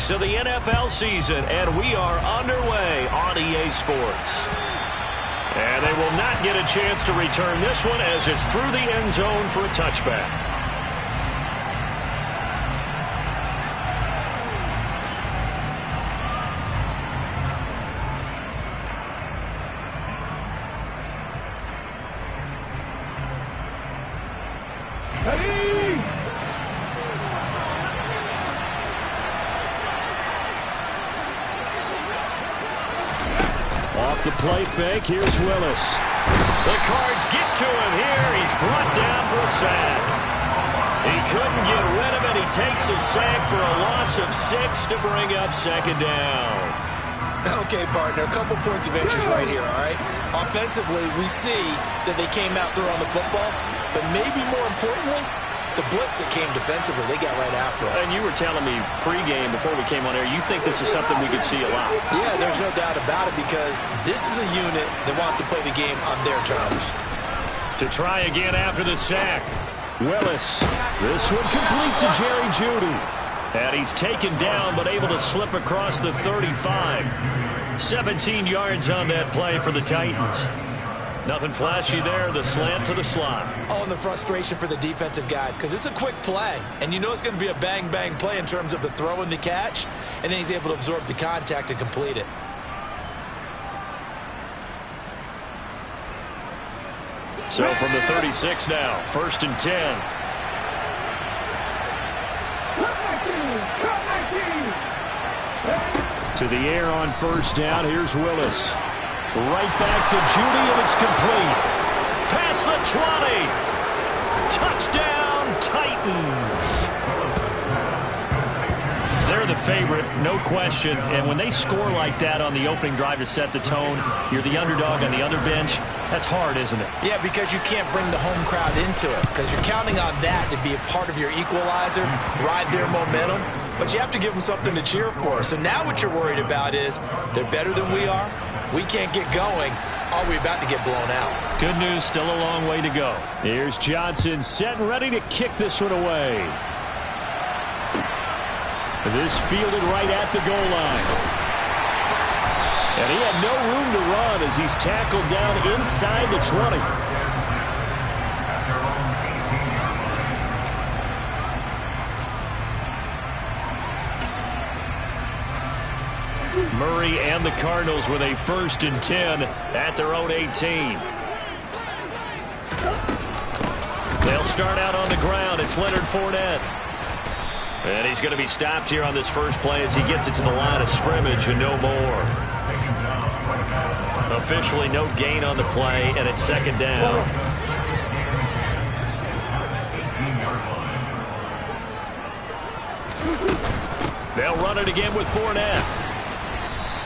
weeks of the NFL season, and we are underway on EA Sports. And they will not get a chance to return this one as it's through the end zone for a touchback. Off the play fake, here's Willis. The Cards get to him here. He's brought down for a sack. He couldn't get rid of it. He takes a sack for a loss of 6 to bring up second down. Okay, partner, a couple points of interest right here, all right? Offensively, we see that they came out throwing the football, but maybe more importantly, the blitz that came defensively, they got right after it. And you were telling me pregame before we came on air, you think this is something we could see a lot. Yeah, there's no doubt about it because this is a unit that wants to play the game on their terms. To try again after the sack. Willis. This one complete to Jerry Jeudy. And he's taken down but able to slip across the 35. 17 yards on that play for the Titans. Nothing flashy there, the slant to the slot. Oh, and the frustration for the defensive guys because it's a quick play. And you know it's going to be a bang-bang play in terms of the throw and the catch. And then he's able to absorb the contact and complete it. So from the 36 now, 1st and 10. To the air on 1st down, here's Willis. Right back to Jeudy, and it's complete. Past the 20. Touchdown, Titans. They're the favorite, no question. And when they score like that on the opening drive to set the tone, you're the underdog on the other bench. That's hard, isn't it? Yeah, because you can't bring the home crowd into it because you're counting on that to be a part of your equalizer, ride their momentum. But you have to give them something to cheer for. So now what you're worried about is they're better than we are. We can't get going. Are we about to get blown out? Good news, still a long way to go. Here's Johnson set and ready to kick this one away. This fielded right at the goal line. And he had no room to run as he's tackled down inside the 20. Murray and the Cardinals with a 1st and 10 at their own 18. They'll start out on the ground. It's Leonard Fournette. And he's going to be stopped here on this first play as he gets it to the line of scrimmage and no more. Officially no gain on the play, and it's 2nd down. They'll run it again with Fournette.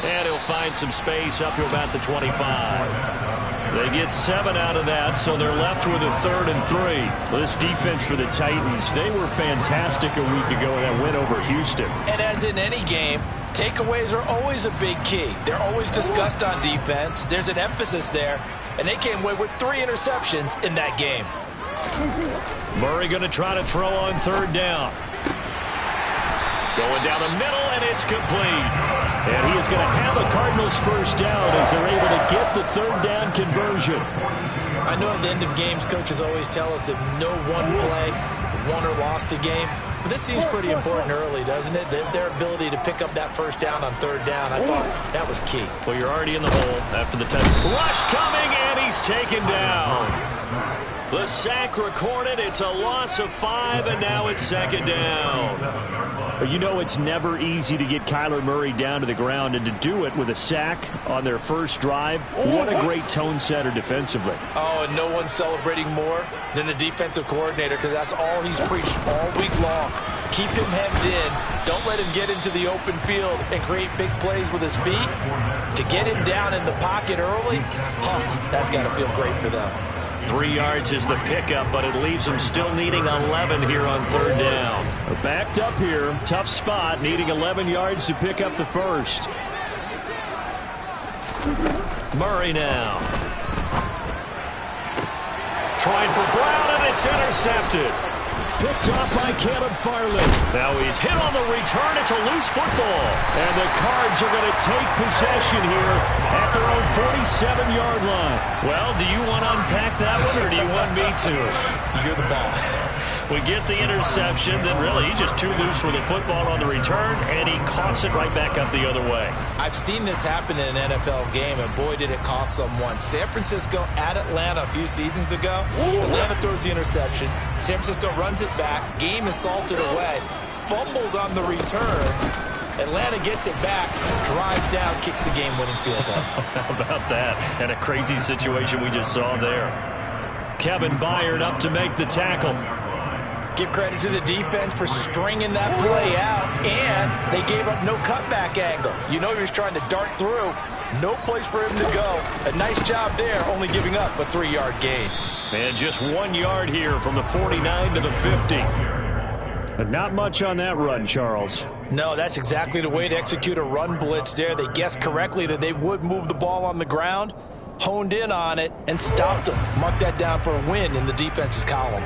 And he'll find some space up to about the 25. They get 7 out of that, so they're left with a 3rd and 3. Well, this defense for the Titans, they were fantastic a week ago in that win over Houston. And as in any game, takeaways are always a big key. They're always discussed on defense. There's an emphasis there, and they came away with 3 interceptions in that game. Murray going to try to throw on 3rd down. Going down the middle, and it's complete. And he is going to have a Cardinals 1st down as they're able to get the 3rd down conversion. I know at the end of games, coaches always tell us that no one play won or lost a game. But this seems pretty important early, doesn't it? Their ability to pick up that 1st down on 3rd down, I thought that was key. Well, you're already in the hole after the touch. Rush coming, and he's taken down. The sack recorded. It's a loss of 5, and now it's 2nd down. But you know it's never easy to get Kyler Murray down to the ground, and to do it with a sack on their first drive, what a great tone setter defensively. Oh, and no one's celebrating more than the defensive coordinator because that's all he's preached all week long. Keep him hemmed in. Don't let him get into the open field and create big plays with his feet. To get him down in the pocket early, that's got to feel great for them. 3 yards is the pickup, but it leaves them still needing 11 here on 3rd down. They're backed up here. Tough spot, needing 11 yards to pick up the 1st. Murray now. Trying for Brown, and it's intercepted. Picked off by Caleb Farley. Now he's hit on the return. It's a loose football. And the Cards are going to take possession here at their own 47-yard line. Well, do you want to unpack that one, or do you want me to? You're the boss. We get the interception, then really he's just too loose with the football on the return, and he coughs it right back up the other way. I've seen this happen in an NFL game, and boy, did it cost someone. San Francisco at Atlanta a few seasons ago. Atlanta throws the interception. San Francisco runs it back. Game is salted away. Fumbles on the return. Atlanta gets it back, drives down, kicks the game-winning field goal. How about that? And a crazy situation we just saw there. Kevin Byard up to make the tackle. Give credit to the defense for stringing that play out, and they gave up no cutback angle. You know he was trying to dart through. No place for him to go. A nice job there, only giving up a 3-yard gain. And just 1 yard here from the 49 to the 50. But not much on that run, Charles. No, that's exactly the way to execute a run blitz there. They guessed correctly that they would move the ball on the ground, honed in on it, and stopped them. Mark that down for a win in the defense's column.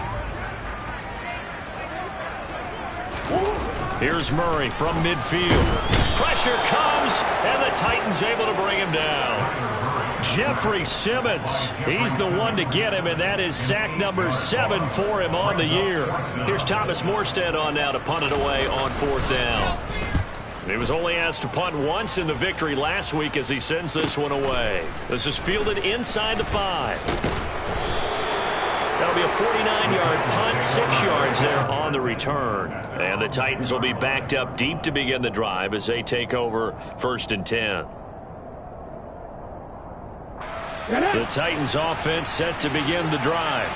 Here's Murray from midfield. Pressure comes, and the Titans able to bring him down. Jeffrey Simmons, he's the one to get him, and that is sack number 7 for him on the year. Here's Thomas Morstead on now to punt it away on 4th down. He was only asked to punt once in the victory last week as he sends this one away. This is fielded inside the 5. That'll be a 49-yard punt, 6 yards there on the return. And the Titans will be backed up deep to begin the drive as they take over 1st and 10. The Titans offense set to begin the drive.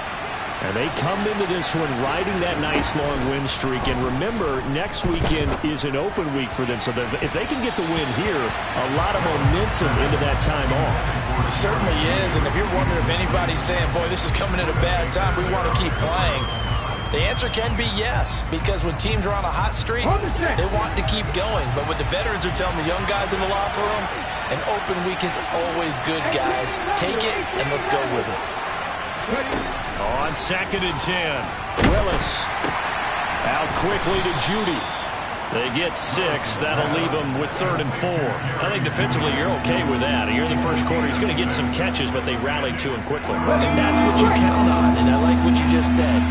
And they come into this one riding that nice long win streak. And remember, next weekend is an open week for them. So if they can get the win here, a lot of momentum into that time off. It certainly is. And if you're wondering if anybody's saying, boy, this is coming at a bad time, we want to keep playing, the answer can be yes. Because when teams are on a hot streak, they want to keep going. But what the veterans are telling the young guys in the locker room, an open week is always good, guys. Take it and let's go with it. On 2nd and 10, Willis out quickly to Judy. They get 6. That'll leave them with 3rd and 4. I think defensively you're okay with that. Here in the first quarter, he's going to get some catches, but they rallied to him quickly. And that's what you count on, and I like what you just said.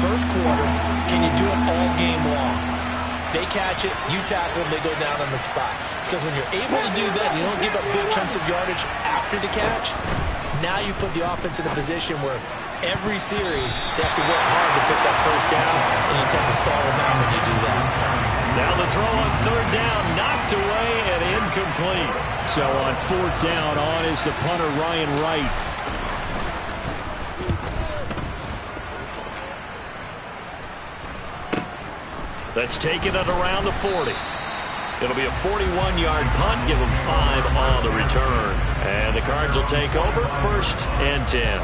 First quarter, can you do it all game long? They catch it, you tackle them, they go down on the spot. Because when you're able to do that, you don't give up big chunks of yardage after the catch. Now you put the offense in a position where every series they have to work hard to pick up first downs, and you tend to stall them out when you do that. Now the throw on 3rd down, knocked away and incomplete. So on 4th down, on is the punter Ryan Wright. Let's take it at around the 40. It'll be a 41-yard punt. Give them 5 on the return. And the Cards will take over 1st and 10.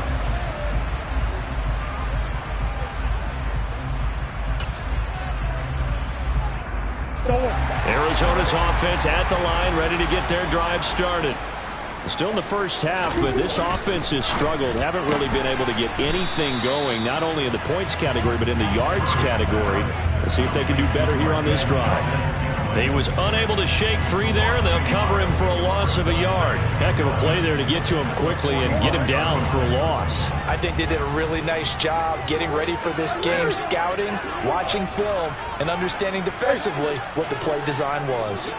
Arizona's offense at the line, ready to get their drive started. Still in the first half, but this offense has struggled. Haven't really been able to get anything going, not only in the points category, but in the yards category. Let's see if they can do better here on this drive. He was unable to shake free there, and they'll cover him for a loss of a yard. Heck of a play there to get to him quickly and get him down for a loss. I think they did a really nice job getting ready for this game, scouting, watching film, and understanding defensively what the play design was.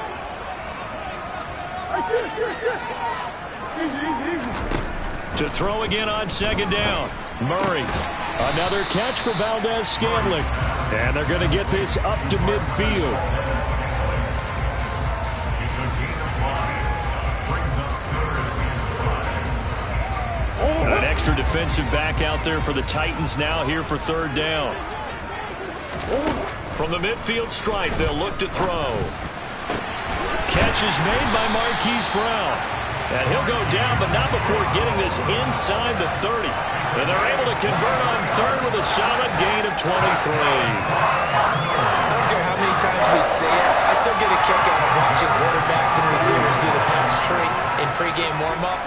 To throw again on 2nd down. Murray. Another catch for Valdez-Scantling. And they're going to get this up to midfield. An extra defensive back out there for the Titans now here for 3rd down. From the midfield stripe, they'll look to throw. Catch is made by Marquise Brown. And he'll go down, but not before getting this inside the 30. And they're able to convert on 3rd with a solid gain of 23. I don't care how many times we see it, I still get a kick out of watching quarterbacks and receivers do the pass tree in pregame warm-up.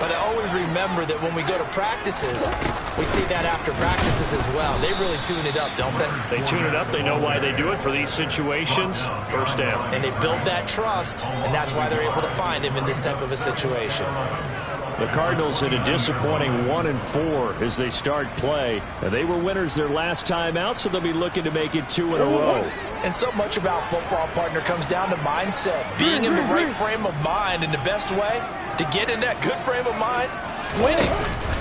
But I always remember that when we go to practices, we see that after practices as well. They really tune it up, don't they? They tune it up. They know why they do it for these situations. First down. And they build that trust, and that's why they're able to find him in this type of a situation. The Cardinals in a disappointing 1-4 as they start play. They were winners their last time out, so they'll be looking to make it 2 in a row. And so much about football, partner, comes down to mindset. Being in the right frame of mind, and the best way to get in that good frame of mind, winning.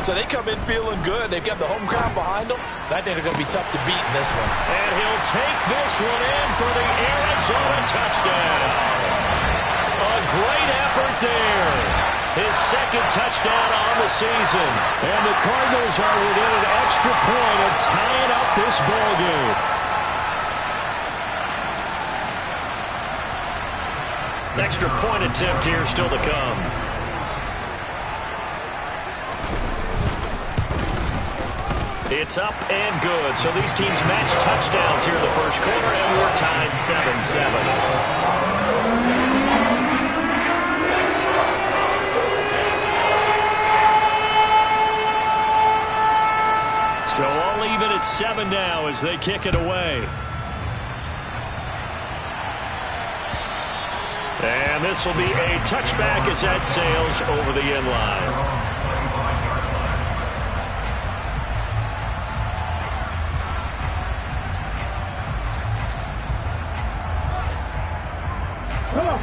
So they come in feeling good. They've got the home crowd behind them. I think they're going to be tough to beat in this one. And he'll take this one in for the Arizona touchdown. A great effort there. His second touchdown on the season. And the Cardinals are within an extra point of tying up this ball game. Extra point attempt here still to come. It's up and good. So these teams match touchdowns here in the first quarter, and we're tied 7-7. So all even at 7 now as they kick it away. And this will be a touchback as that sails over the end line.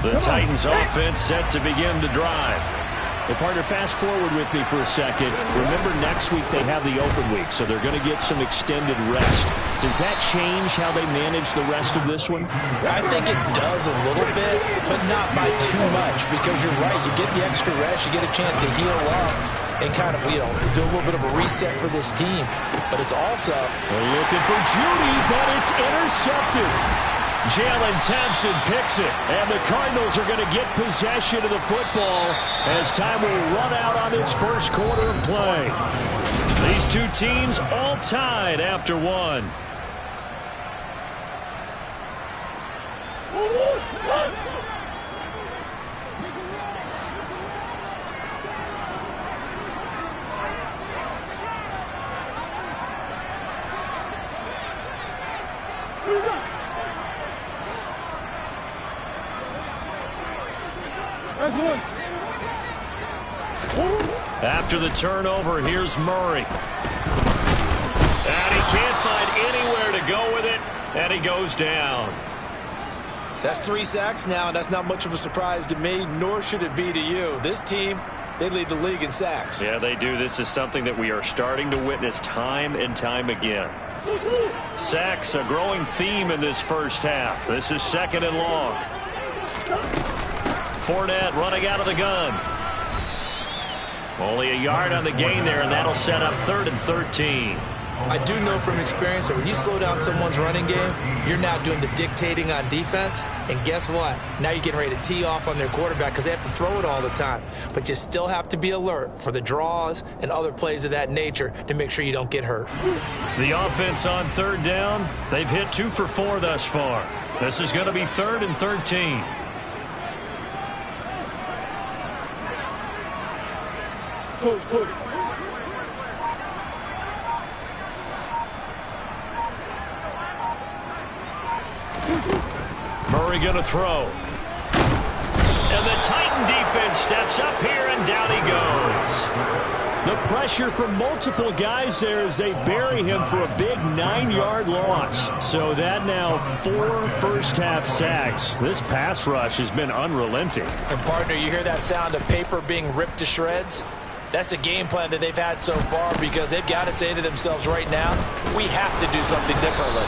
The Titans offense set to begin to drive. Well, partner, fast forward with me for a second. Remember, next week they have the open week, so they're going to get some extended rest. Does that change how they manage the rest of this one? I think it does a little bit, but not by too much, because you're right. You get the extra rest. You get a chance to heal up and kind of, do a little bit of a reset for this team. But it's also... They're looking for Judy, but it's intercepted. Jalen Thompson picks it, and the Cardinals are going to get possession of the football as time will run out on this first quarter of play. These two teams all tied after one. After the turnover, here's Murray. And he can't find anywhere to go with it, and he goes down. That's 3 sacks now, and that's not much of a surprise to me, nor should it be to you. This team, they lead the league in sacks. Yeah, they do. This is something that we are starting to witness time and time again. Sacks, a growing theme in this first half. This is 2nd and long. Fournette running out of the gun. Only a yard on the gain there, and that'll set up 3rd and 13. I do know from experience that when you slow down someone's running game, you're now doing the dictating on defense. And guess what? Now you're getting ready to tee off on their quarterback because they have to throw it all the time. But you still have to be alert for the draws and other plays of that nature to make sure you don't get hurt. The offense on 3rd down, they've hit 2 for 4 thus far. This is going to be 3rd and 13. Push. Murray going to throw. And the Titan defense steps up here, and down he goes. The pressure from multiple guys there as they bury him for a big 9-yard loss. So that now 4 first-half sacks. This pass rush has been unrelenting. And, partner, you hear that sound of paper being ripped to shreds? That's a game plan that they've had so far because they've got to say to themselves right now, we have to do something differently.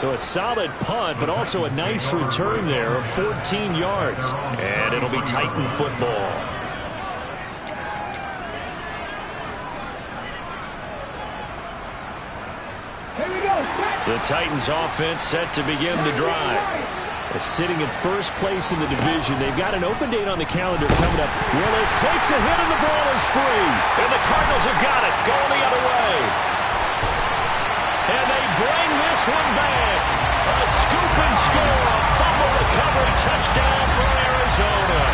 So a solid punt, but also a nice return there of 14 yards. And it'll be Titan football. Here we go. The Titans offense set to begin the drive. Sitting in first place in the division. They've got an open date on the calendar coming up. Willis takes a hit and the ball is free. And the Cardinals have got it. Going the other way. And they bring this one back. A scoop and score. A fumble recovery touchdown for Arizona.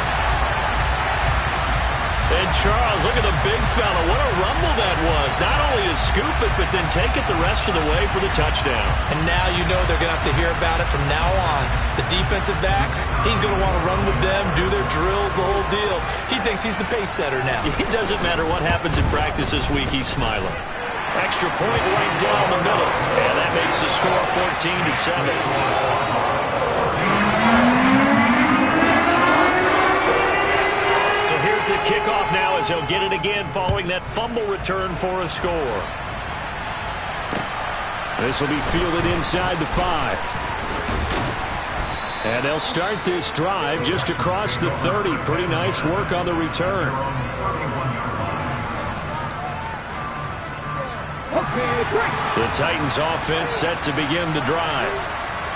And Charles, look at the big fella. What a rumble that was. Not only to scoop it, but then take it the rest of the way for the touchdown. And now you know they're going to have to hear about it from now on. The defensive backs, he's going to want to run with them, do their drills, the whole deal. He thinks he's the pace setter now. It doesn't matter what happens in practice this week, he's smiling. Extra point right down the middle. And that makes the score 14-7. The kickoff now as he'll get it again following that fumble return for a score. This will be fielded inside the 5. And they'll start this drive just across the 30. Pretty nice work on the return. The Titans offense set to begin the drive.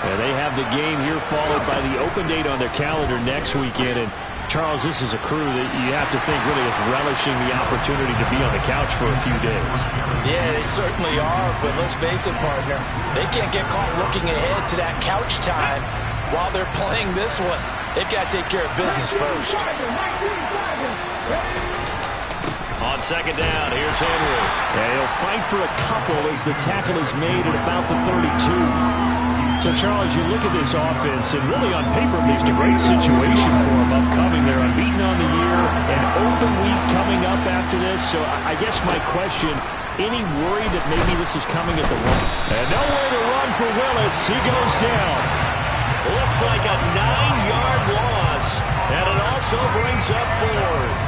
And they have the game here followed by the open date on their calendar next weekend. And Charles, this is a crew that you have to think really is relishing the opportunity to be on the couch for a few days. Yeah, they certainly are, but let's face it, partner. They can't get caught looking ahead to that couch time while they're playing this one. They've got to take care of business first. On second down, here's Henry. And he'll fight for a couple as the tackle is made at about the 32. So, Charles, you look at this offense, and really on paper, there's a great situation for them upcoming. They're unbeaten on the year, an open week coming up after this. So I guess my question, any worry that maybe this is coming at the run? And nowhere to run for Willis. He goes down. Looks like a 9-yard loss, and it also brings up 4th.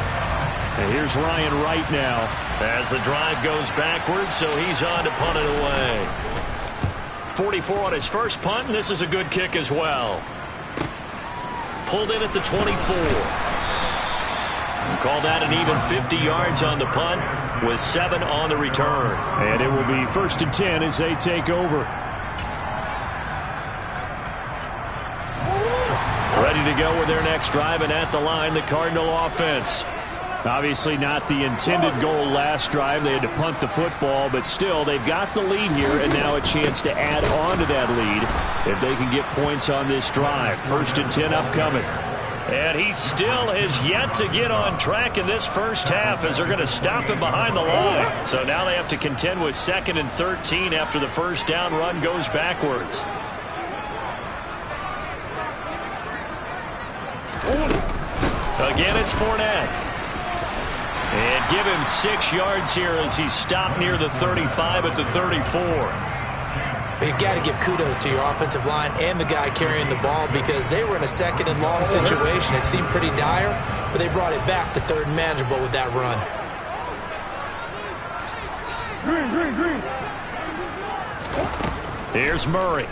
And here's Ryan Wright now as the drive goes backwards, so he's on to punt it away. 44 on his first punt, and this is a good kick as well. Pulled in at the 24. Call that an even 50 yards on the punt with 7 on the return. And it will be 1st and 10 as they take over. Ready to go with their next drive, and at the line, the Cardinal offense. Obviously not the intended goal last drive. They had to punt the football, but still, they've got the lead here, and now a chance to add on to that lead if they can get points on this drive. 1st and 10 upcoming. And he still has yet to get on track in this first half as they're going to stop him behind the line. So now they have to contend with 2nd and 13 after the first down run goes backwards. Again, it's Fournette. And give him 6 yards here as he's stopped near the 35 at the 34. You've got to give kudos to your offensive line and the guy carrying the ball because they were in a 2nd and long situation. It seemed pretty dire, but they brought it back to 3rd and manageable with that run. Green. Here's Murray.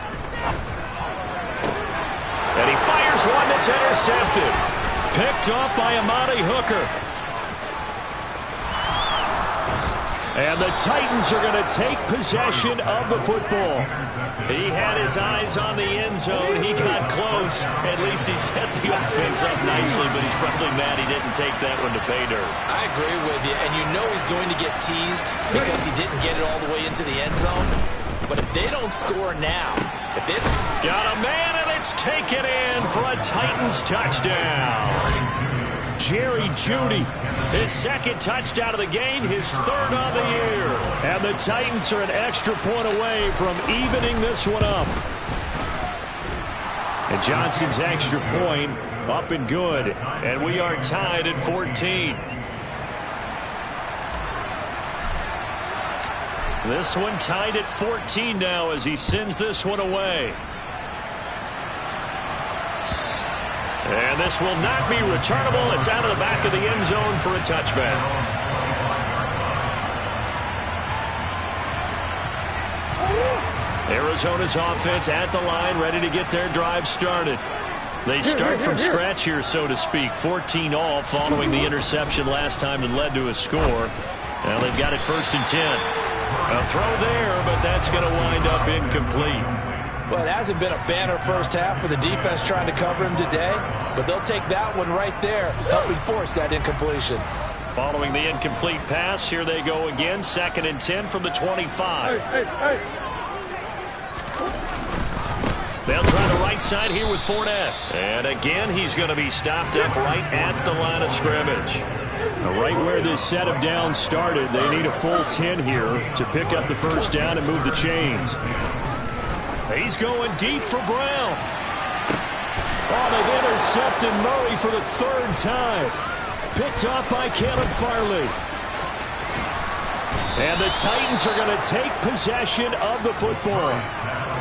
And he fires one that's intercepted. Picked off by Amani Hooker. And the Titans are going to take possession of the football. He had his eyes on the end zone. He got close. At least he set the offense up nicely, but he's probably mad he didn't take that one to pay dirt. I agree with you, and you know he's going to get teased because he didn't get it all the way into the end zone. But if they don't score now, if they got a man, and it's taken in for a Titans touchdown. Jerry Jeudy, his 2nd touchdown of the game, his 3rd on the year. And the Titans are an extra point away from evening this one up. And Johnson's extra point up and good. And we are tied at 14. This one tied at 14 now as he sends this one away. And this will not be returnable. It's out of the back of the end zone for a touchback. Arizona's offense at the line, ready to get their drive started. They start from scratch here, so to speak. 14 all following the interception last time that led to a score. Now they've got it 1st and 10. A throw there, but that's going to wind up incomplete. Well, it hasn't been a banner first half for the defense trying to cover him today, but they'll take that one right there, helping force that incompletion. Following the incomplete pass, here they go again, 2nd and 10 from the 25. Hey. They'll try the right side here with Fournette. And again, he's going to be stopped up right at the line of scrimmage. Right where this set of downs started, they need a full 10 here to pick up the first down and move the chains. He's going deep for Brown. Oh, they've intercepted Murray for the third time. Picked off by Caleb Farley. And the Titans are going to take possession of the football.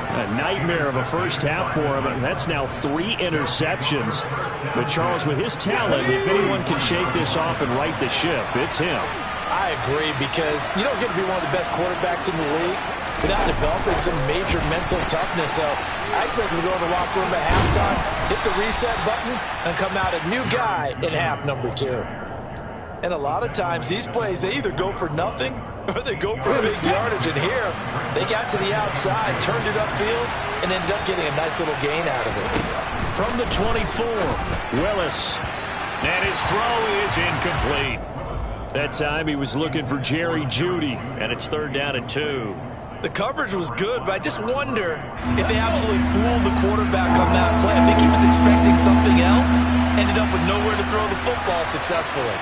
A nightmare of a first half for him, and that's now 3 interceptions. But Charles, with his talent, if anyone can shake this off and right the ship, it's him. I agree, because you don't get to be one of the best quarterbacks in the league without developing some major mental toughness. So I expect him to go in the locker room at halftime, hit the reset button, and come out a new guy in half number 2. And a lot of times these plays, they either go for nothing or they go for big yardage. And here, they got to the outside, turned it upfield, and ended up getting a nice little gain out of it. From the 24, Willis. And his throw is incomplete. That time he was looking for Jerry Jeudy, and it's 3rd down and 2. The coverage was good, but I just wonder if they absolutely fooled the quarterback on that play. I think he was expecting something else, ended up with nowhere to throw the football successfully.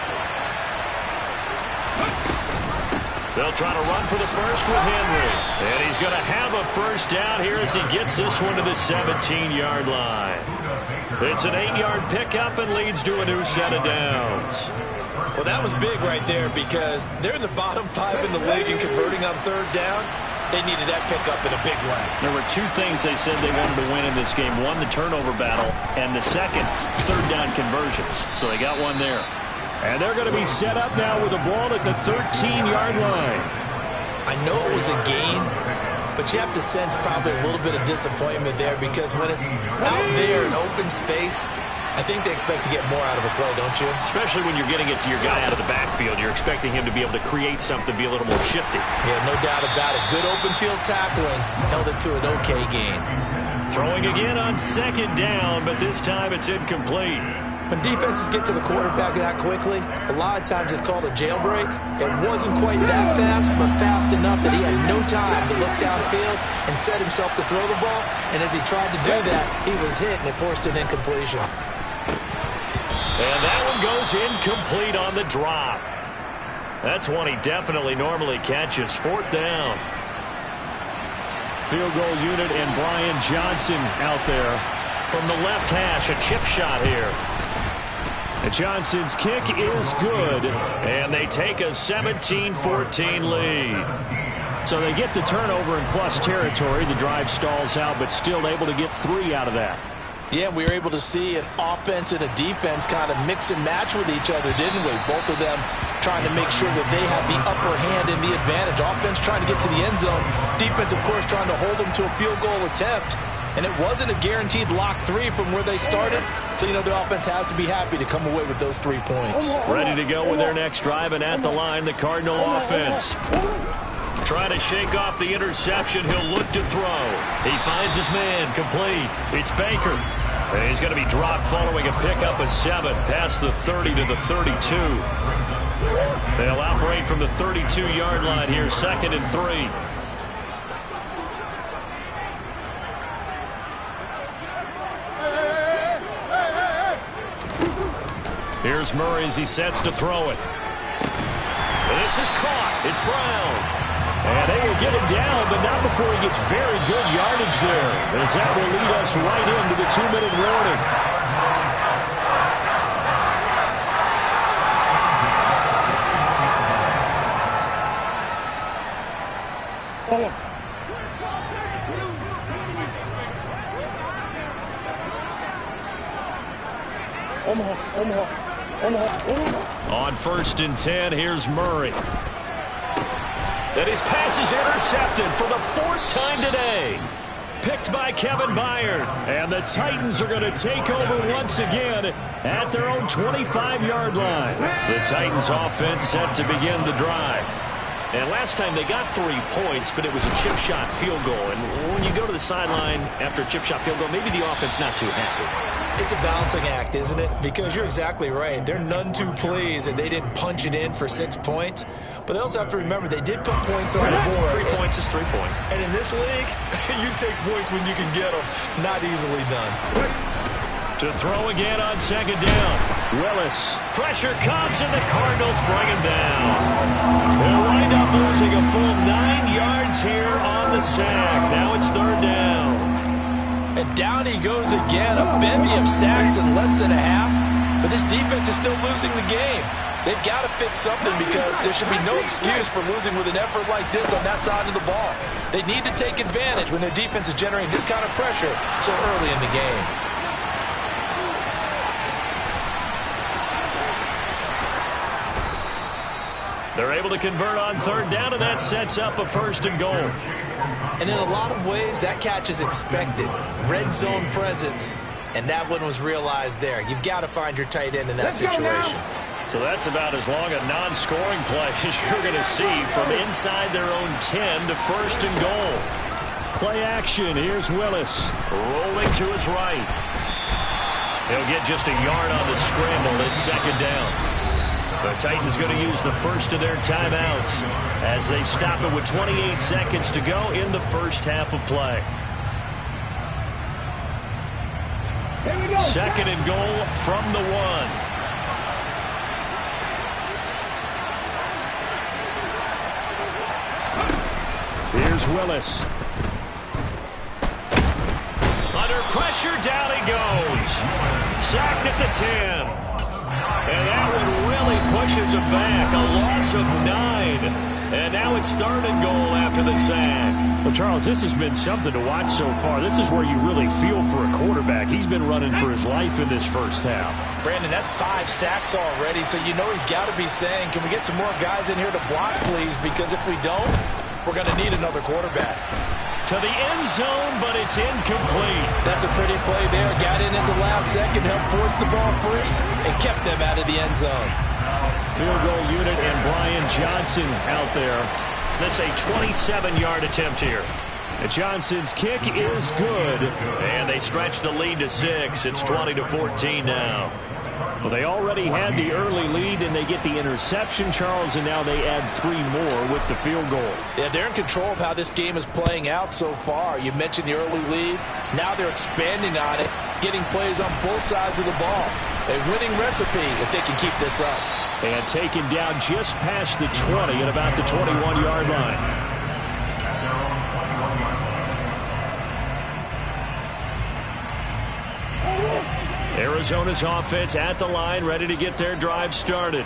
They'll try to run for the first with Henry. And he's going to have a first down here as he gets this one to the 17-yard line. It's an 8-yard pickup and leads to a new set of downs. Well, that was big right there, because they're in the bottom 5 in the league and converting on 3rd down. They needed that pickup in a big way. There were 2 things they said they wanted to win in this game. One, the turnover battle, and the second, 3rd down conversions. So they got one there. And they're going to be set up now with the ball at the 13-yard line. I know it was a gain, but you have to sense probably a little bit of disappointment there, because when it's out there in open space, I think they expect to get more out of a play, don't you? Especially when you're getting it to your guy out of the backfield. You're expecting him to be able to create something, be a little more shifty. Yeah, no doubt about it. Good open field tackling. Held it to an okay gain. Throwing again on 2nd down, but this time it's incomplete. When defenses get to the quarterback that quickly, a lot of times it's called a jailbreak. It wasn't quite that fast, but fast enough that he had no time to look downfield and set himself to throw the ball. And as he tried to do that, he was hit, and it forced an incompletion. And that one goes incomplete on the drop. That's one he definitely normally catches. 4th down. Field goal unit and Brian Johnson out there. From the left hash, a chip shot here. And Johnson's kick is good, and they take a 17-14 lead. So they get the turnover in plus territory. The drive stalls out, but still able to get 3 out of that. Yeah, we were able to see an offense and a defense kind of mix and match with each other, didn't we? Both of them trying to make sure that they have the upper hand and the advantage. Offense trying to get to the end zone. Defense, of course, trying to hold them to a field goal attempt. And it wasn't a guaranteed lock 3 from where they started. So, you know, the offense has to be happy to come away with those 3 points. Ready to go with their next drive, and at the line, the Cardinal offense. Trying to shake off the interception. He'll look to throw. He finds his man. Complete. It's Baker. And he's going to be dropped following a pickup of 7 past the 30 to the 32. They'll operate from the 32-yard line here, 2nd and 3. Here's Murray as he sets to throw it. This is caught. It's Brown. And they will get him down, but not before he gets very good yardage there, as that will lead us right into the 2-minute warning. On 1st and 10, here's Murray. And his pass is intercepted for the 4th time today. Picked by Kevin Byard. And the Titans are going to take over once again at their own 25-yard line. The Titans offense set to begin the drive. And last time they got 3 points, but it was a chip shot field goal. And when you go to the sideline after a chip shot field goal, maybe the offense not too happy. It's a balancing act, isn't it? Because you're exactly right. They're none too pleased that they didn't punch it in for 6 points. But they also have to remember they did put points on the board. 3 points is 3 points. And in this league, you take points when you can get them. Not easily done. To To throw again on second down. Willis. Pressure comes, and the Cardinals bring him down. They'll wind up losing a full 9 yards here on the sack. Now it's third down. And down he goes again. A bevy of sacks in less than a half. But this defense is still losing the game. They've got to fix something because there should be no excuse for losing with an effort like this on that side of the ball. They need to take advantage when their defense is generating this kind of pressure so early in the game. They're able to convert on third down, and that sets up a first and goal. And in a lot of ways, that catch is expected. Red zone presence, and that one was realized there. You've got to find your tight end in that situation. So that's about as long a non-scoring play as you're going to see from inside their own 10 to first and goal. Play action. Here's Willis. Rolling to his right. He'll get just a yard on the scramble. It's second down. The Titans going to use the first of their timeouts as they stop it with 28 seconds to go in the first half of play. Second and goal from the 1. Here's Willis. Under pressure, down he goes. Sacked at the 10. And that one really pushes him back. A loss of 9. And now it's third and goal after the sack. Well, Charles, this has been something to watch so far. This is where you really feel for a quarterback. He's been running for his life in this first half. Brandon, that's 5 sacks already, so you know he's got to be saying, can we get some more guys in here to block, please? Because if we don't, we're going to need another quarterback. To the end zone, but it's incomplete. That's a pretty play there. Got in at the last second, helped force the ball free, and kept them out of the end zone. Field goal unit and Brian Johnson out there. That's a 27-yard attempt here. And Johnson's kick is good. And they stretch the lead to 6. It's 20-14 now. Well, they already had the early lead, and they get the interception, Charles, and now they add 3 more with the field goal. Yeah, they're in control of how this game is playing out so far. You mentioned the early lead. Now they're expanding on it, getting plays on both sides of the ball. A winning recipe if they can keep this up. And taken down just past the 20 at about the 21-yard line. Arizona's offense at the line, ready to get their drive started.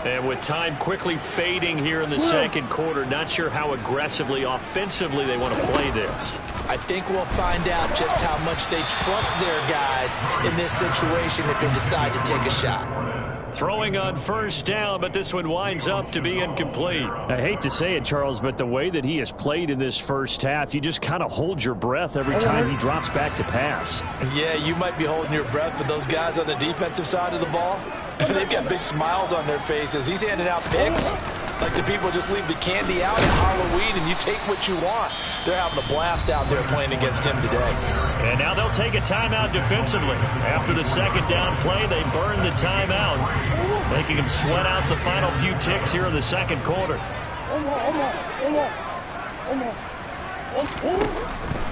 And with time quickly fading here in the second quarter, not sure how aggressively, offensively they want to play this. I think we'll find out just how much they trust their guys in this situation if they decide to take a shot. Throwing on first down, but this one winds up to be incomplete. I hate to say it, Charles, but the way that he has played in this first half, you just kind of hold your breath every time he drops back to pass. Yeah, you might be holding your breath, but those guys on the defensive side of the ball, they've got big smiles on their faces. He's handing out picks like the people just leave the candy out at Halloween and you take what you want. They're having a blast out there playing against him today. And now they'll take a timeout defensively. After the second down play, they burn the timeout, making him sweat out the final few ticks here in the second quarter.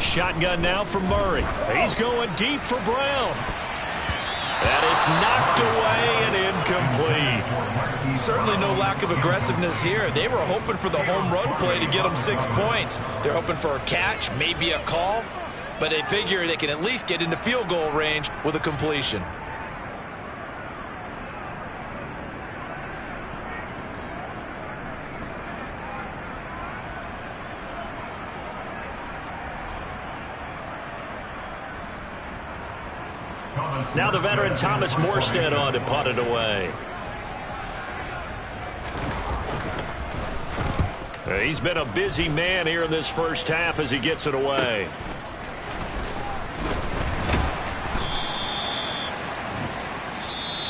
Shotgun now for Murray. He's going deep for Brown. And it's knocked away and incomplete. Certainly no lack of aggressiveness here. They were hoping for the home run play to get them 6 points. They're hoping for a catch, maybe a call, but they figure they can at least get into field goal range with a completion. Now the veteran Thomas Morstead on to punt it away. He's been a busy man here in this first half as he gets it away.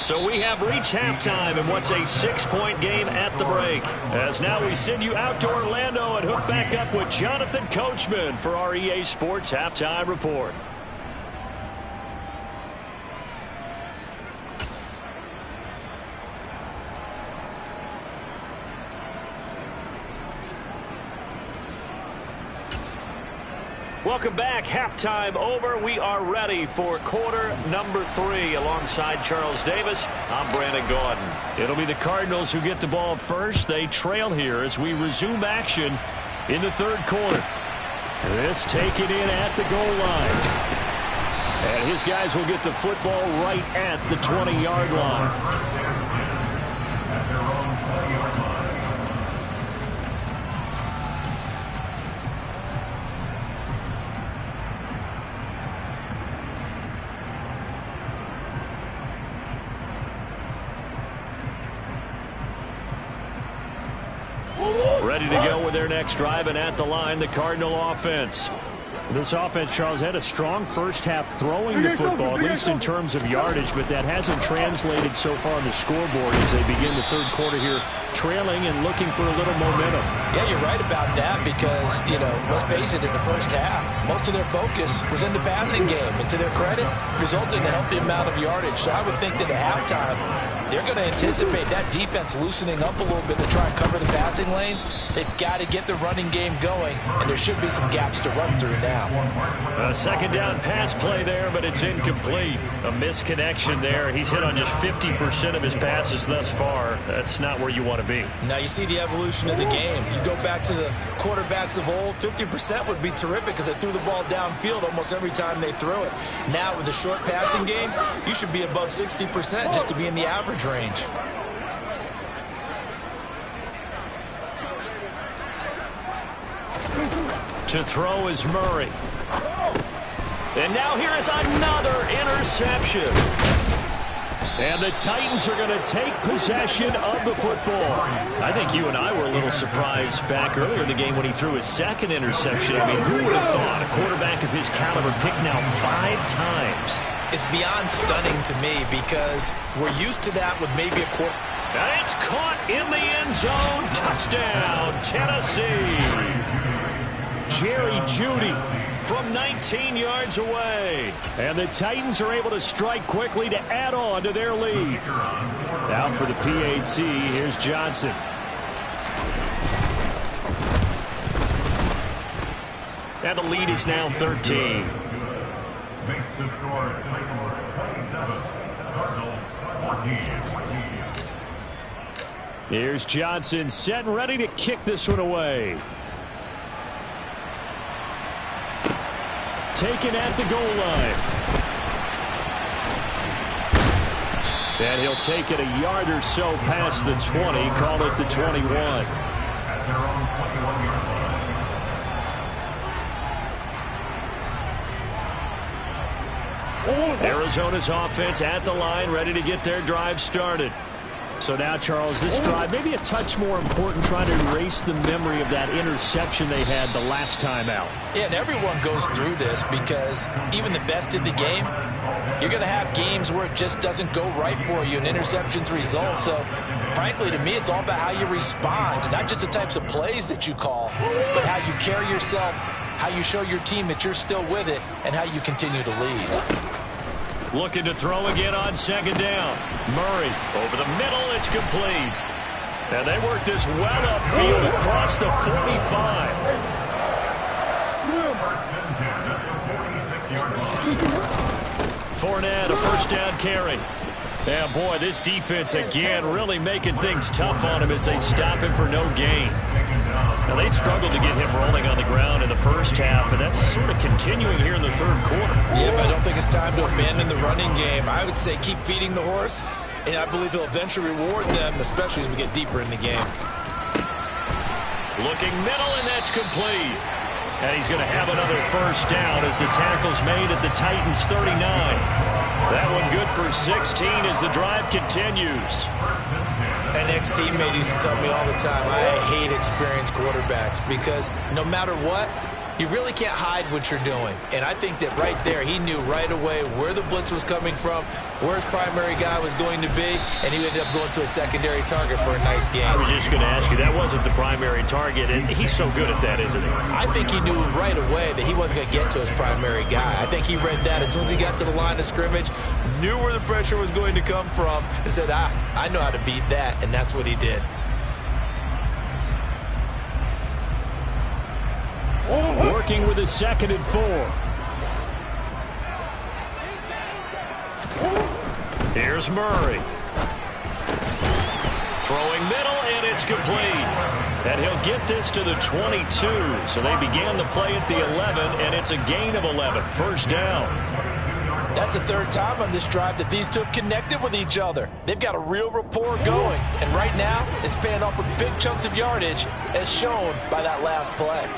So we have reached halftime in what's a 6-point game at the break. As now we send you out to Orlando and hook back up with Jonathan Coachman for our EA Sports Halftime Report. Welcome back. Halftime over. We are ready for quarter number 3. Alongside Charles Davis, I'm Brandon Gaudin. It'll be the Cardinals who get the ball first. They trail here as we resume action in the third quarter. This taken in at the goal line. And his guys will get the football right at the 20-yard line. Ready to go with their next drive, and at the line, the Cardinal offense. This offense, Charles, had a strong first half throwing the football, at least in terms of yardage, but that hasn't translated so far on the scoreboard as they begin the third quarter here, trailing and looking for a little momentum. Yeah, you're right about that because, let's face it, in the first half, most of their focus was in the passing game, and to their credit, resulted in a healthy amount of yardage. So I would think that at halftime, they're going to anticipate that defense loosening up a little bit to try and cover the passing lanes. They've got to get the running game going, and there should be some gaps to run through now. A second down pass play there, but it's incomplete. A misconnection there. He's hit on just 50% of his passes thus far. That's not where you want to be. Now you see the evolution of the game. You go back to the quarterbacks of old, 50% would be terrific because they threw the ball downfield almost every time they threw it. Now with the short passing game, you should be above 60% just to be in the average range. To throw is Murray. And now here is another interception. And the Titans are going to take possession of the football. I think you and I were a little surprised back earlier in the game when he threw his second interception. I mean, who would have thought a quarterback of his caliber picked now 5 times? It's beyond stunning to me because we're used to that with maybe a quarter. And it's caught in the end zone. Touchdown, Tennessee. Jerry Jeudy from 19 yards away. And the Titans are able to strike quickly to add on to their lead. Out for the PAT, here's Johnson. And the lead is now 13. Makes the score Titans 27, Cardinals 14. Here's Johnson set and ready to kick this one away. Taken at the goal line. And he'll take it a yard or so past the 20, call it the 21. At their own 21-yard line. Arizona's offense at the line, ready to get their drive started. So now, Charles, this drive maybe a touch more important, trying to erase the memory of that interception they had the last time out. Yeah, and everyone goes through this because even the best in the game, you're going to have games where it just doesn't go right for you and interceptions result. So, frankly, to me, it's all about how you respond, not just the types of plays that you call, but how you carry yourself, how you show your team that you're still with it, and how you continue to lead. Looking to throw again on second down. Murray over the middle. It's complete. And they work this well upfield across the 45. Fournette, a first down carry. Yeah, boy, this defense again really making things tough on him as they stop him for no gain. Now, they struggled to get him rolling on the ground in the first half, and that's sort of continuing here in the third quarter. Yeah, but I don't think it's time to abandon the running game. I would say keep feeding the horse, and I believe he'll eventually reward them, especially as we get deeper in the game. Looking middle, and that's complete. And he's going to have another first down as the tackle's made at the Titans' 39. That one good for 16 as the drive continues. An ex-teammate used to tell me all the time, I hate experienced quarterbacks because no matter what, you really can't hide what you're doing. And I think that right there, he knew right away where the blitz was coming from, where his primary guy was going to be, and he ended up going to a secondary target for a nice game. I was just going to ask you, that wasn't the primary target, and he's so good at that, isn't he? I think he knew right away that he wasn't going to get to his primary guy. I think he read that as soon as he got to the line of scrimmage, knew where the pressure was going to come from, and said, I know how to beat that, and that's what he did. working with a 2nd and 4. Here's Murray. Throwing middle, and it's complete. And he'll get this to the 22. So they began the play at the 11, and it's a gain of 11. First down. That's the 3rd time on this drive that these two have connected with each other. They've got a real rapport going. And right now, it's paying off with big chunks of yardage, as shown by that last play.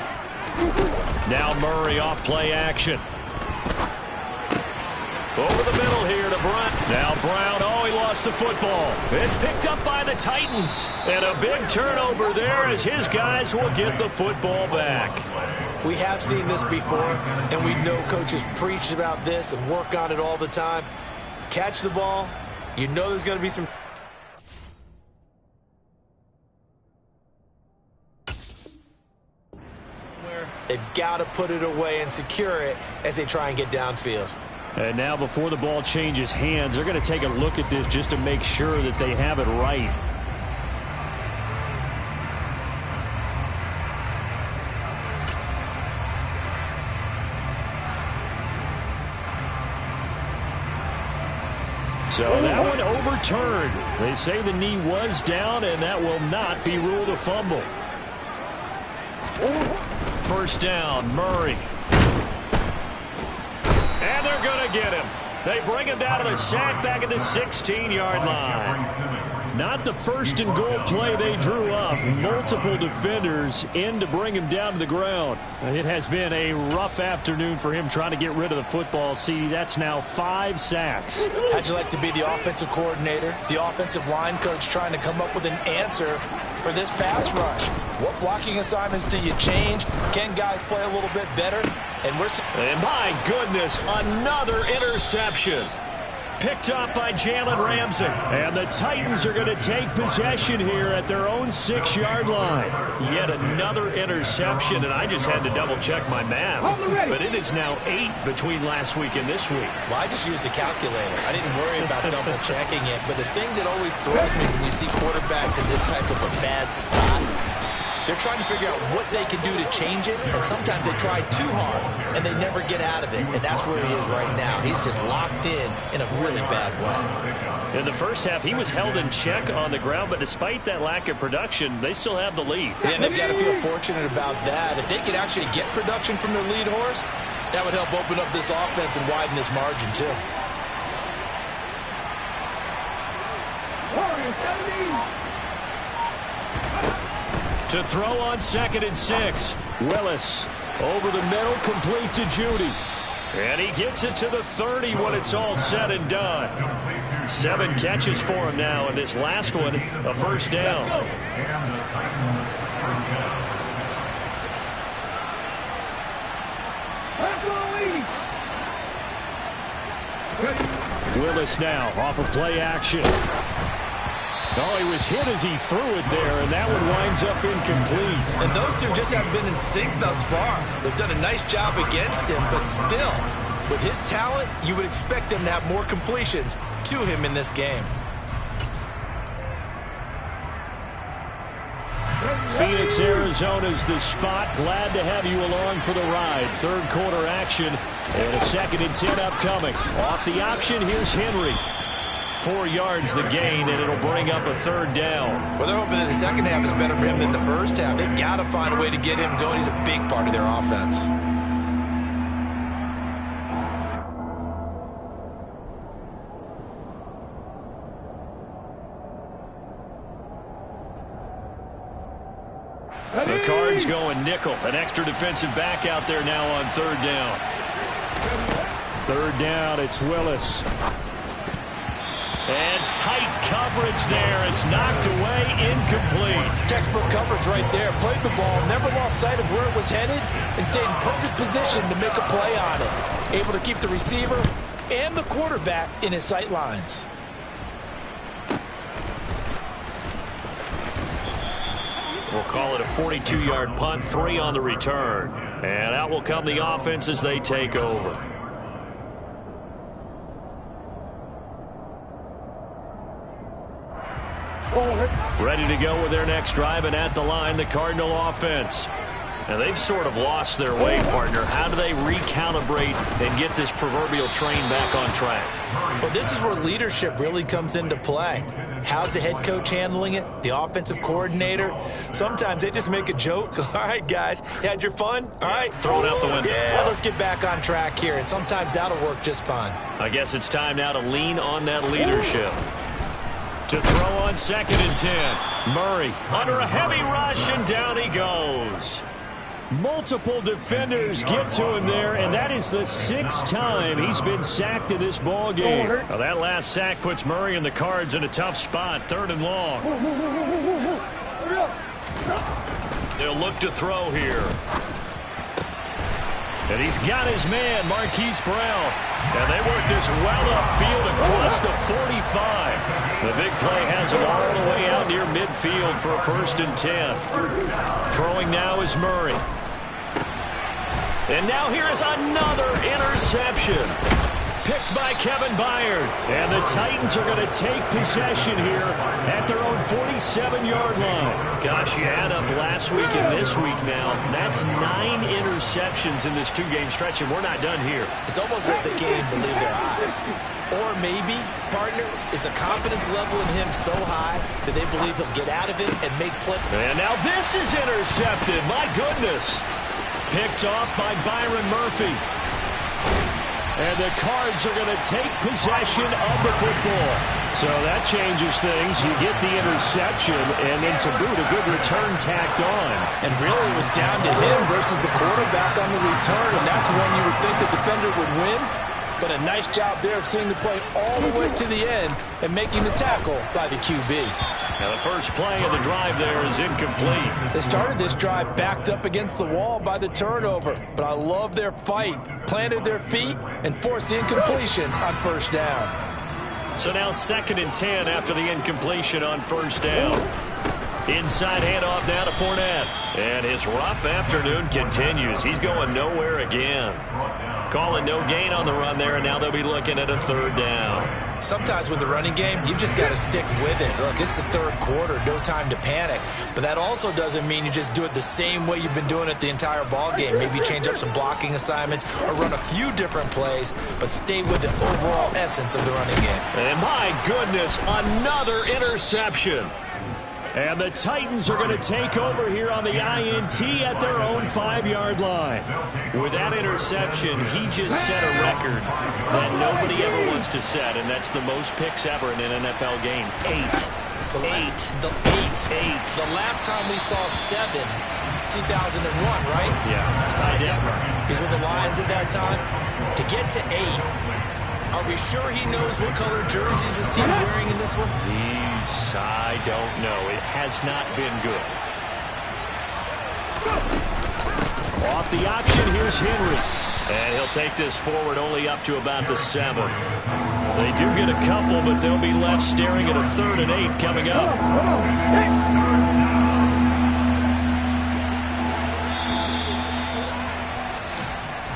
Now Murray off play action. Over the middle here to Brown. Now Brown, oh, he lost the football. It's picked up by the Titans. And a big turnover there as his guys will get the football back. We have seen this before, and we know coaches preach about this and work on it all the time. Catch the ball. You know there's going to be some... They've got to put it away and secure it as they try and get downfield. And now before the ball changes hands, they're going to take a look at this just to make sure that they have it right. So that one overturned. They say the knee was down, and that will not be ruled a fumble. First down, Murray. And they're going to get him. They bring him down to the sack back at the 16-yard line. Not the first and goal play they drew up. Multiple defenders in to bring him down to the ground. It has been a rough afternoon for him trying to get rid of the football. See, that's now 5 sacks. How'd you like to be the offensive coordinator, the offensive line coach trying to come up with an answer for this pass rush? What blocking assignments do you change? Can guys play a little bit better? And my goodness, another interception. Picked up by Jalen Ramsey. And the Titans are going to take possession here at their own 6-yard line. Yet another interception, and I just had to double-check my math. But it is now 8 between last week and this week. Well, I just used a calculator. I didn't worry about double-checking it. But the thing that always throws me when you see quarterbacks in this type of a bad spot, they're trying to figure out what they can do to change it, and sometimes they try too hard, and they never get out of it, and that's where he is right now. He's just locked in a really bad way. In the first half, he was held in check on the ground, but despite that lack of production, they still have the lead. And they've got to feel fortunate about that. If they could actually get production from their lead horse, that would help open up this offense and widen this margin, too. To throw on 2nd and 6. Willis over the middle, complete to Judy. And he gets it to the 30 when it's all said and done. 7 catches for him now, and this last one, a first down. Willis now off of play action. Oh, he was hit as he threw it there, and that one winds up incomplete. And those two just haven't been in sync thus far. They've done a nice job against him, but still, with his talent, you would expect them to have more completions to him in this game. Phoenix, Arizona's the spot. Glad to have you along for the ride. Third quarter action, and a 2nd and 10 upcoming. Off the option, here's Henry. 4 yards the gain, and it'll bring up a third down. Well, they're hoping that the second half is better for him than the first half. They've got to find a way to get him going. He's a big part of their offense. The Cards going nickel. An extra defensive back out there now on third down. Third down, it's Willis. And tight coverage there. It's knocked away, incomplete. Textbook coverage right there. Played the ball, never lost sight of where it was headed, and stayed in perfect position to make a play on it. Able to keep the receiver and the quarterback in his sight lines. We'll call it a 42-yard punt, 3 on the return. And out will come the offense as they take over. Ready to go with their next drive, and at the line, the Cardinal offense. Now, they've sort of lost their way, partner. How do they recalibrate and get this proverbial train back on track? Well, this is where leadership really comes into play. How's the head coach handling it? The offensive coordinator? Sometimes they just make a joke. All right, guys, you had your fun? All right. Throw it out the window. Yeah, let's get back on track here. And sometimes that'll work just fine. I guess it's time now to lean on that leadership. To throw on 2nd and 10. Murray under a heavy rush, and down he goes. Multiple defenders get to him there, and that is the 6th time he's been sacked in this ball game. Now, that last sack puts Murray and the Cards in a tough spot, 3rd and long. They'll look to throw here. And he's got his man, Marquise Brown. And they work this well upfield across the 45. The big play has him all the way out near midfield for a 1st and 10. Throwing now is Murray. And now here is another interception. Picked by Kevin Byard. And the Titans are going to take possession here at their own 47-yard line. Gosh, you add up last week and this week now. That's 9 interceptions in this 2-game stretch, and we're not done here. It's almost like they can't even believe their eyes. Or maybe, partner, is the confidence level in him so high that they believe he'll get out of it and make plays. And now this is intercepted. My goodness. Picked off by Byron Murphy. And the Cards are going to take possession of the football. So that changes things. You get the interception, and then to boot, a good return tacked on. And really it was down to him versus the quarterback on the return, and that's when you would think the defender would win. But a nice job there of seeing the play all the way to the end and making the tackle by the QB. Now the first play of the drive there is incomplete. They started this drive backed up against the wall by the turnover, but I love their fight. Planted their feet and forced the incompletion on 1st down. So now 2nd and 10 after the incompletion on 1st down. Inside handoff now to Fournette. And his rough afternoon continues. He's going nowhere again. Calling no gain on the run there, and now they'll be looking at a 3rd down. Sometimes with the running game, you've just got to stick with it. Look, it's the 3rd quarter, no time to panic. But that also doesn't mean you just do it the same way you've been doing it the entire ball game. Maybe change up some blocking assignments or run a few different plays, but stay with the overall essence of the running game. And my goodness, another interception. And the Titans are going to take over here on the INT at their own 5-yard line. With that interception, he just set a record that nobody ever wants to set, and that's the most picks ever in an NFL game. 8. The last time we saw 7, 2001, right? Yeah. He's with the Lions at that time. To get to 8, are we sure he knows what color jerseys his team's wearing in this one? I don't know. It has not been good. Off the option, here's Henry. And he'll take this forward only up to about the 7. They do get a couple, but they'll be left staring at a 3rd and 8 coming up.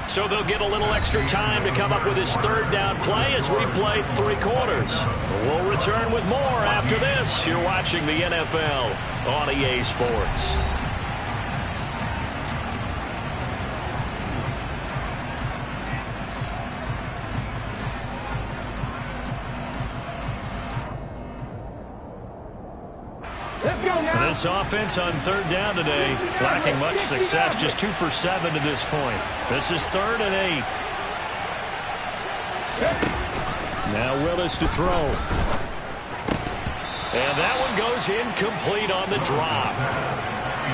So they'll get a little extra time to come up with his 3rd down play as we played 3 quarters. We'll return with more after this. You're watching the NFL on EA Sports. This offense on 3rd down today, lacking much success, just 2 for 7 to this point. This is 3rd and 8. Now Willis to throw. And that one goes incomplete on the drop.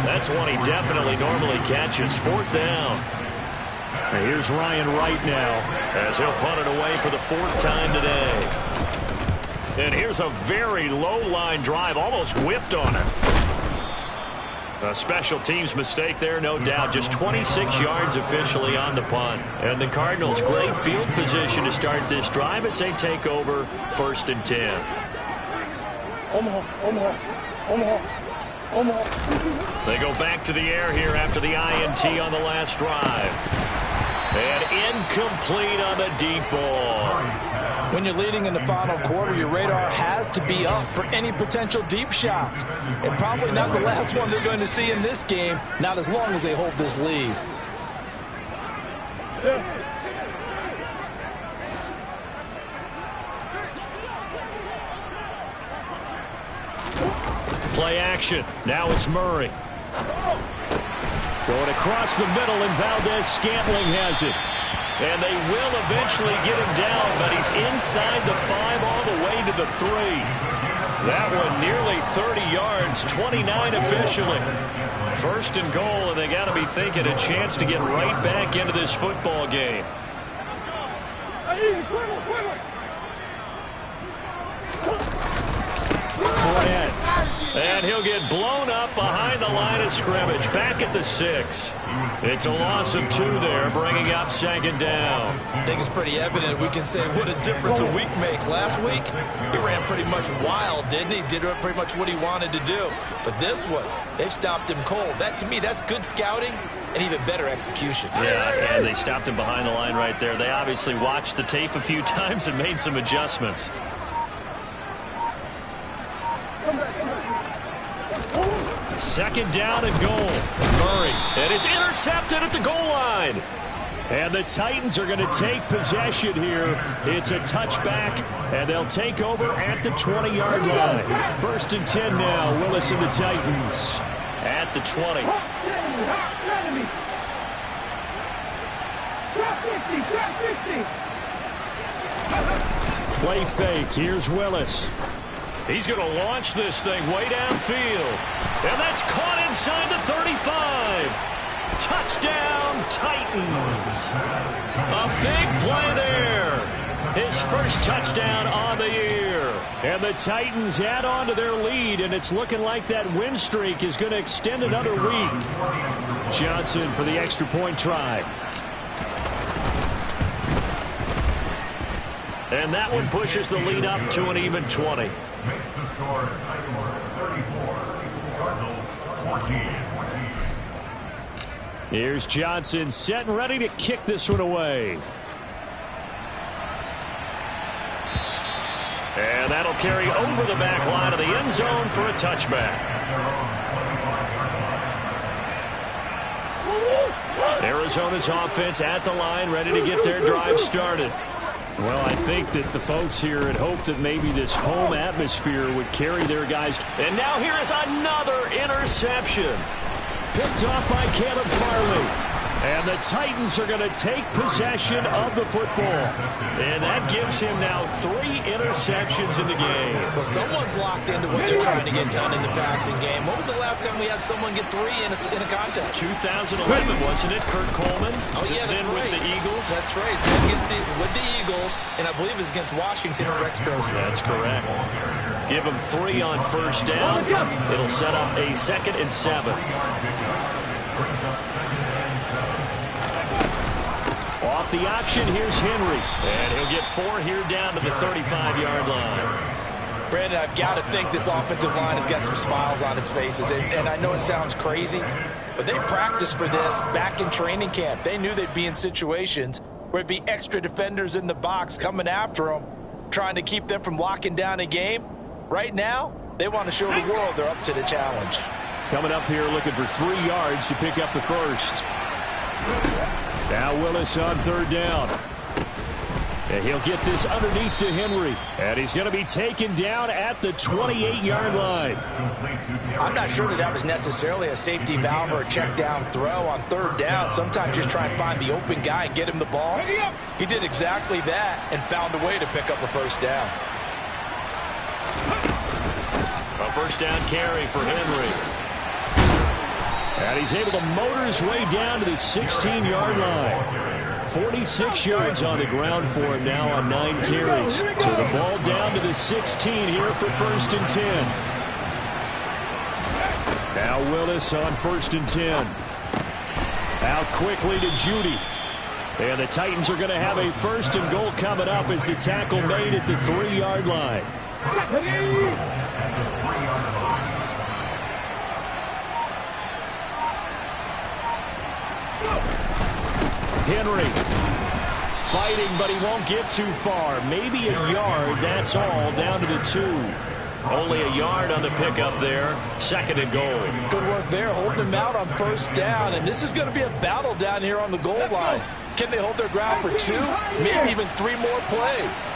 That's one he definitely normally catches. 4th down. And here's Ryan Wright now as he'll punt it away for the 4th time today. And here's a very low-line drive, almost whiffed on it. A special teams mistake there, no doubt. Just 26 yards officially on the punt. And the Cardinals, great field position to start this drive as they take over 1st and 10. They go back to the air here after the INT on the last drive. And incomplete on the deep ball. When you're leading in the final quarter, your radar has to be up for any potential deep shots. And probably not the last one they're going to see in this game, not as long as they hold this lead. Play action. Now it's Murray. Going across the middle, and Valdez-Scantling has it. And they will eventually get him down, but he's inside the 5 all the way to the 3. That one nearly 30 yards, 29 officially. First and goal, and they got to be thinking a chance to get right back into this football game. And he'll get blown up behind the line of scrimmage, back at the 6. It's a loss of 2 there, bringing up second down. I think it's pretty evident. We can say what a difference a week makes. Last week, he ran pretty much wild, didn't he? Did pretty much what he wanted to do. But this one, they stopped him cold. That, to me, that's good scouting and even better execution. Yeah, and they stopped him behind the line right there. They obviously watched the tape a few times and made some adjustments. Second down and goal. Murray. And it's intercepted at the goal line. And the Titans are going to take possession here. It's a touchback, and they'll take over at the 20-yard line. First and 10 now. Willis and the Titans at the 20. Play fake. Here's Willis. He's going to launch this thing way downfield. And that's caught inside the 35. Touchdown, Titans. A big play there. His first touchdown on the year. And the Titans add on to their lead, and it's looking like that win streak is going to extend another week. Johnson for the extra point try. And that one pushes the lead up to an even 20. Makes the score Titans 34, Cardinals 14. Here's Johnson set and ready to kick this one away. And that'll carry over the back line of the end zone for a touchback. Arizona's offense at the line, ready to get their drive started. Well, I think that the folks here had hoped that maybe this home atmosphere would carry their guys. And now here is another interception. Picked off by Caleb Farley. And the Titans are going to take possession of the football. And that gives him now 3 interceptions in the game. Well, someone's locked into what they're trying to get done in the passing game. When was the last time we had someone get 3 in a contest? 2011, wasn't it? Kurt Coleman. Oh, yeah, that's then right. With the Eagles. That's right. So with the Eagles, and I believe it's against Washington or Rex Grossman. That's correct. Give him 3 on first down. It'll set up a 2nd and 7. Off the option, here's Henry. And he'll get 4 here down to the 35-yard line. Brandon, I've got to think this offensive line has got some smiles on its faces. And I know it sounds crazy, but they practiced for this back in training camp. They knew they'd be in situations where it'd be extra defenders in the box coming after them, trying to keep them from locking down a game. Right now, they want to show the world they're up to the challenge. Coming up here looking for 3 yards to pick up the first. Now Willis on 3rd down. And he'll get this underneath to Henry. And he's going to be taken down at the 28-yard line. I'm not sure that was necessarily a safety valve or a check down throw on 3rd down. Sometimes just try and find the open guy and get him the ball. He did exactly that and found a way to pick up a first down. A first down carry for Henry. And he's able to motor his way down to the 16-yard line. 46 yards on the ground for him now on 9 carries. So the ball down to the 16 here for 1st and 10. Now Willis on 1st and 10. Out quickly to Judy. And the Titans are going to have a 1st and goal coming up as the tackle made at the 3-yard line. Henry fighting, but he won't get too far. Maybe a yard, that's all, down to the 2. Only a yard on the pickup there. 2nd and goal. Good work there, holding him out on 1st down. And this is going to be a battle down here on the goal line. Can they hold their ground for 2, maybe even 3 more plays?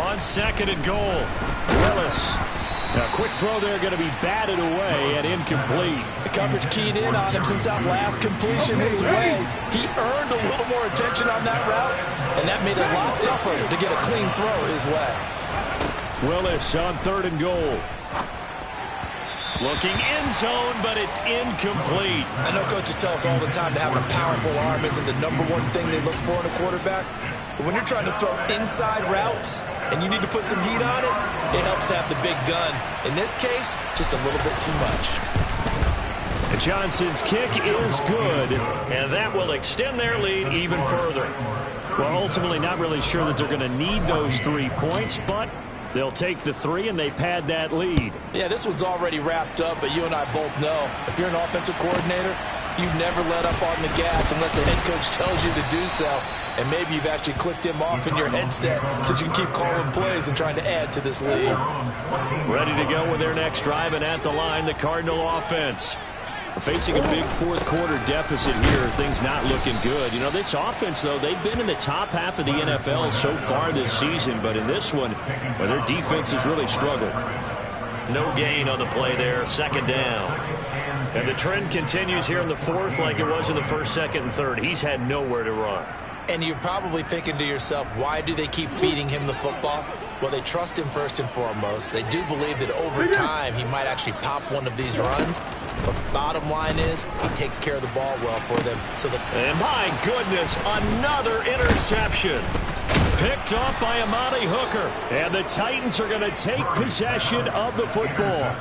On 2nd and goal, Willis. Now, quick throw there, going to be batted away and incomplete. The coverage keyed in on him since that last completion his way. He earned a little more attention on that route, and that made it a lot tougher to get a clean throw his way. Willis on 3rd and goal. Looking end zone, but it's incomplete. I know coaches tell us all the time that having a powerful arm isn't the #1 thing they look for in a quarterback. But when you're trying to throw inside routes and you need to put some heat on it, it helps have the big gun. In this case, just a little bit too much. Johnson's kick is good, and that will extend their lead even further. Well, ultimately not really sure that they're going to need those 3 points, but they'll take the 3 and they pad that lead. Yeah, this one's already wrapped up, but you and I both know if you're an offensive coordinator, you never let up on the gas unless the head coach tells you to do so. And maybe you've actually clicked him off in your headset so you can keep calling plays and trying to add to this lead. Ready to go with their next drive, and at the line, the Cardinal offense. Facing a big 4th quarter deficit here, things not looking good. You know, this offense, though, they've been in the top half of the NFL so far this season, but in this one, well, their defense has really struggled. No gain on the play there, 2nd down. And the trend continues here in the 4th like it was in the 1st, 2nd, and 3rd. He's had nowhere to run. And you're probably thinking to yourself, why do they keep feeding him the football? Well, they trust him first and foremost. They do believe that over time he might actually pop one of these runs. But bottom line is, he takes care of the ball well for them. And my goodness, another interception. Picked off by Amani Hooker. And the Titans are going to take possession of the football.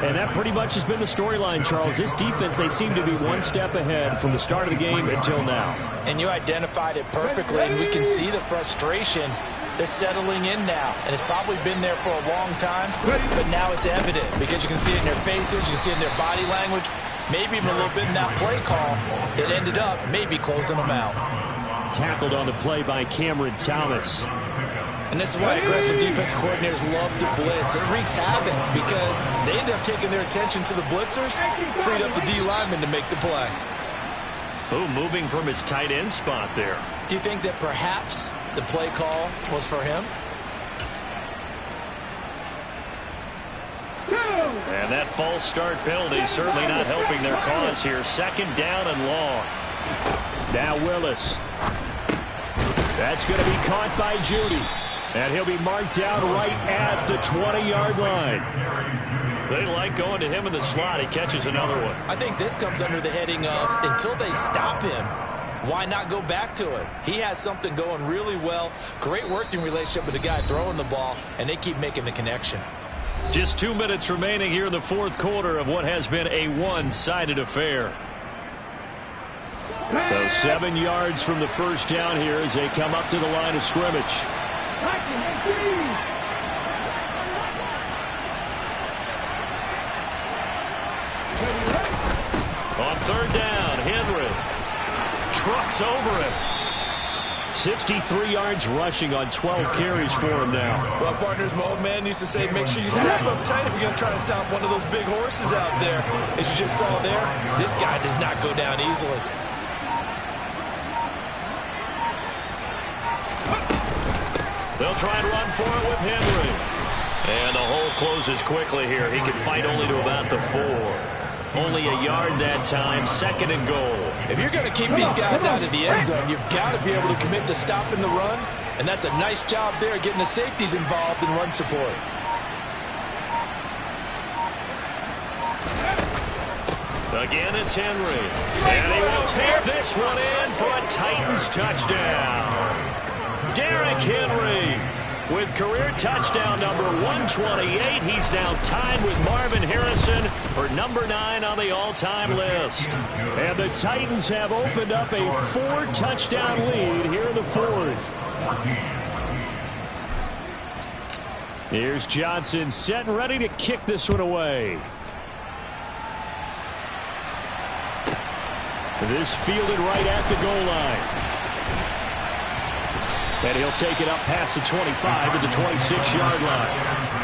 And that pretty much has been the storyline, Charles. This defense, they seem to be one step ahead from the start of the game until now. And you identified it perfectly, and we can see the frustration. They're settling in now, and it's probably been there for a long time, but now it's evident because you can see it in their faces, you can see it in their body language, maybe even a little bit in that play call that ended up maybe closing them out. Tackled on the play by Cameron Thomas. And this is why aggressive defense coordinators love to blitz. It wreaks havoc because they end up taking their attention to the blitzers, freed up the D lineman to make the play. Oh, moving from his tight end spot there. Do you think that perhaps the play call was for him? And that false start penalty certainly not helping their cause here. 2nd down and long. Now Willis. That's going to be caught by Judy. And he'll be marked down right at the 20-yard line. They like going to him in the slot. He catches another one. I think this comes under the heading of until they stop him, why not go back to it? He has something going really well. Great working relationship with the guy throwing the ball, and they keep making the connection. Just 2 minutes remaining here in the 4th quarter of what has been a one-sided affair. So 7 yards from the 1st down here as they come up to the line of scrimmage. On 3rd down, Henry trucks over it. 63 yards rushing on 12 carries for him now. Well, partners, my old man used to say, make sure you strap up tight if you're going to try to stop one of those big horses out there. As you just saw there, this guy does not go down easily. They'll try and run for it with Henry. And the hole closes quickly here. He can fight only to about the 4. Only a yard that time, 2nd and goal. If you're going to keep these guys out of the end zone, you've got to be able to commit to stopping the run, and that's a nice job there getting the safeties involved in run support. Again, it's Henry. And he will take this one in for a Titans touchdown. Derrick Henry with career touchdown number 128. He's now tied with Marvin Harrison for number 9 on the all-time list. And the Titans have opened up a 4-touchdown lead here in the 4th. Here's Johnson set and ready to kick this one away. This fielded right at the goal line. And he'll take it up past the 25 to the 26-yard line.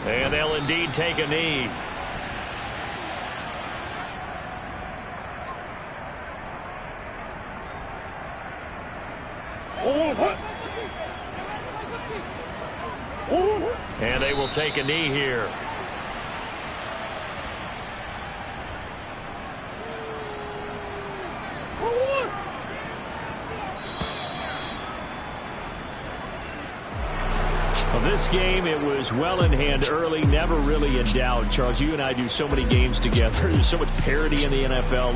And they'll indeed take a knee. And they will take a knee here. This game, it was well in hand early, never really in doubt. Charles, you and I do so many games together. There's so much parity in the NFL.